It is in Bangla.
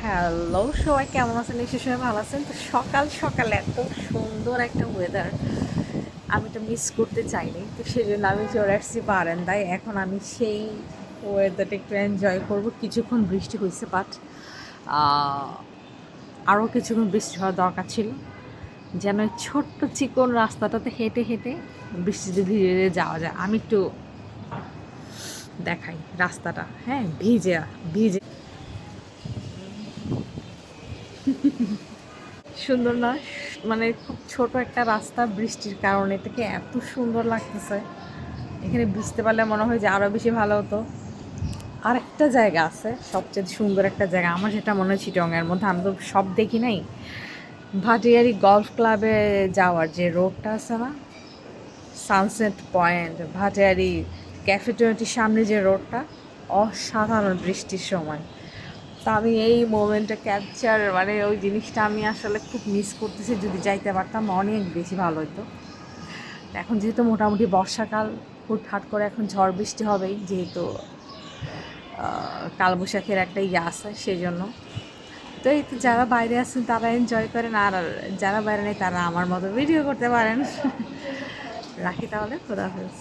হ্যালো সবাই, কেমন আছেন? নিশ্চয়ই সবাই ভালো আছেন। তো সকাল সকাল এত সুন্দর একটা ওয়েদার আমি তো মিস করতে চাইনি, তো সেই জন্য আমি চলে আসছি বারান্দায়। এখন আমি সেই ওয়েদারটা একটু এনজয় করবো। কিছুক্ষণ বৃষ্টি হয়েছে, বাট আরও কিছুক্ষণ বৃষ্টি হওয়ার দরকার ছিল, যেন এই ছোট্ট চিকন রাস্তাটাতে হেঁটে হেঁটে বৃষ্টিতে ভিজে ভিজে যাওয়া যায়। আমি একটু দেখাই রাস্তাটা, হ্যাঁ, ভিজে ভিজে সুন্দর না? মানে খুব ছোট একটা রাস্তা, বৃষ্টির কারণে এটাকে এত সুন্দর লাগতেছে। এখানে ভিজতে পারলে মনে হয় যে আরও বেশি ভালো হতো। আরেকটা জায়গা আছে, সবচেয়ে সুন্দর একটা জায়গা আমার যেটা মনে হয় চিটংয়ের মধ্যে, আমি তো সব দেখি নাই। ভাটিয়ারি গলফ ক্লাবে যাওয়ার যে রোডটা আছে না, সানসেট পয়েন্ট, ভাটিয়ারি ক্যাফেটেরিয়াটির সামনে যে রোডটা, অসাধারণ বৃষ্টির সময়। তো আমি এই মোমেন্টটা ক্যাপচার, মানে ওই জিনিসটা আমি আসলে খুব মিস করতেছি। যদি যাইতে পারতাম অনেক বেশি ভালো হতো। এখন যেহেতু মোটামুটি বর্ষাকাল, হুটহাট করে এখন ঝড় বৃষ্টি হবেই, যেহেতু কালবৈশাখীর একটা ইয়ে আছে সেই জন্য। তো এই তো যারা বাইরে আছেন তারা এনজয় করেন, আর যারা বাইরে নেই তারা আমার মতো ভিডিও করতে পারেন। রাখি তাহলে, খোদা হাফেজ।